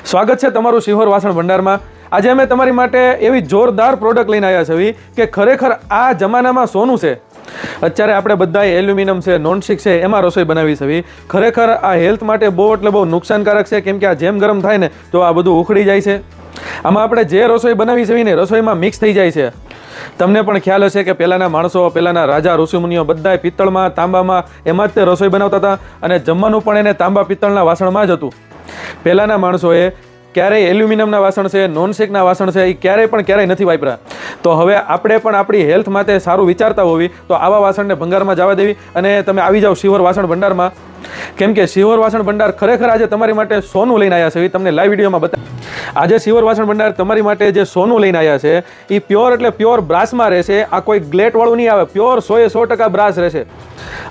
સ્વાગત છે તમારું શિહોર વાસણ ભંડારમાં। આજે અમે તમારી માટે એવી જોરદાર પ્રોડક્ટ લઈને આવ્યા છીએ કે ખરેખર આ જમાનામાં સોનું છે। અત્યારે આપણે બધાએ એલ્યુમિનિયમ છે, નોનસ્ટિક છે, એમાં રસોઈ બનાવી છે। ખરેખર આ હેલ્થ માટે બહુ નુકસાનકારક છે, કેમ કે આ જેમ ગરમ થાય ને તો આ બધું ઉખડી જાય છે। આમાં આપણે જે રસોઈ બનાવી છે ને રસોઈમાં મિક્સ થઈ જાય છે। તમને પણ ખ્યાલ હશે કે પહેલાના માણસો, પહેલાના રાજા ઋષિમુનિઓ બધાએ પિત્તળમાં, તાંબામાં એમાં જ તે રસોઈ બનાવતા હતા અને જમવાનું પણ એને તાંબા પિત્તળના વાસણમાં જ હતું। પહેલાના માણસોએ ક્યારેય એલ્યુમિનિયમના વાસણ છે, નોનસ્ટિકના વાસણ છે, એ ક્યારેય નથી વાપર્યા। તો હવે આપણે પણ આપણી હેલ્થ માટે સારું વિચારતા હોવી તો આવા વાસણને ભંગારમાં જવા દેવી અને તમે આવી જાઓ શિહોર વાસણ ભંડારમાં, કેમ કે શિહોર વાસણ ભંડાર ખરેખર આજે તમારી માટે સોનું લઈને આવ્યા છે। એ તમને લાઈવ વિડીયોમાં બતાવ। આજે શિહોર વાસણ ભંડાર તમારી માટે જે સોનું લઈને આવ્યા છે એ પ્યોર એટલે પ્યોર બ્રાસમાં રહેશે। આ કોઈ ગ્લેટ વાળું નહીં આવે, પ્યોર 100% બ્રાસ રહેશે।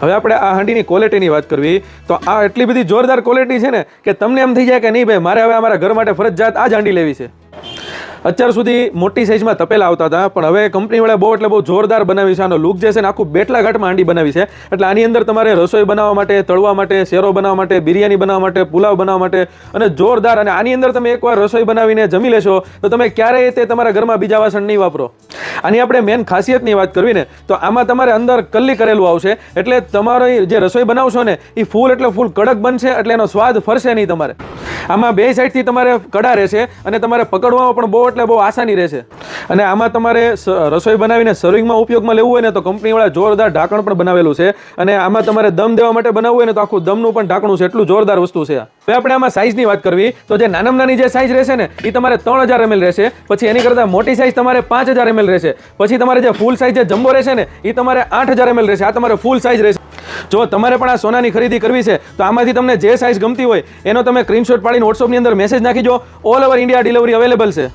હવે આપણે આ હાંડીની ક્વોલિટીની વાત કરવી તો આ એટલી બધી જોરદાર ક્વોલિટી છે ને કે તમને એમ થઈ જાય કે નહીં ભાઈ, મારે હવે અમારા ઘર માટે ફરજિયાત આ જ હાંડી લેવી છે। અત્યાર સુધી મોટી સાઇઝમાં તપેલા આવતા હતા, પણ હવે કંપનીવાળા બહુ જોરદાર બનાવી છે। આનો લુક જે છે ને આખું બેટલા ઘાટમાં હાંડી બનાવી છે। એટલે આની અંદર તમારે રસોઈ બનાવવા માટે, તળવા માટે, શેરો બનાવવા માટે, બિરયાની બનાવવા માટે, પુલાવ બનાવવા માટે અને જોરદાર, અને આની અંદર તમે એકવાર રસોઈ બનાવીને જમી લેશો તો તમે ક્યારેય તે તમારા ઘરમાં બીજા વાસણ નહીં વાપરો। આની આપણે મેન ખાસિયતની વાત કરવી ને તો આમાં તમારે અંદર કલ્લી કરેલું આવશે, એટલે તમારો જે રસોઈ બનાવશો ને એ ફૂલ કડક બનશે, એટલે એનો સ્વાદ ફરશે નહીં તમારે। આમાં બે સાઈડથી તમારે કડા રહેશે અને તમારે પકડવામાં પણ બહુ આસાની રહેશે। અને આમાં તમારે રસોઈ બનાવીને સર્વિંગમાં ઉપયોગમાં લેવું હોય ને તો કંપનીવાળા જોરદાર ઢાંકણ પણ બનાવેલું છે, અને આમાં તમારે દમ દેવા માટે બનાવવું હોય ને તો આખું દમનું પણ ઢાંકણું છે। એટલું જોરદાર વસ્તુ છે। હવે આપણે આમાં સાઇઝની વાત કરવી તો જે નાનામાં નાની જે સાઇઝ રહેશે ને એ તમારે 3000 ml રહેશે, પછી એની કરતાં મોટી સાઇઝ તમારે 5000 ml રહેશે, પછી તમારે જે ફૂલ સાઇઝ જે જમ્બો રહેશે ને એ તમારે 8000 ml રહેશે। આ તમારે ફૂલ સાઇઝ રહેશે। જો તમારે પણ આ સોનાની ખરીદી કરવી છે તો આમાંથી તમને જે સાઇઝ ગમતી હોય એનો તમે સ્ક્રીનશોટ પાડીને WhatsAppની અંદર મેસેજ નાખી દો। All over India delivery available છે।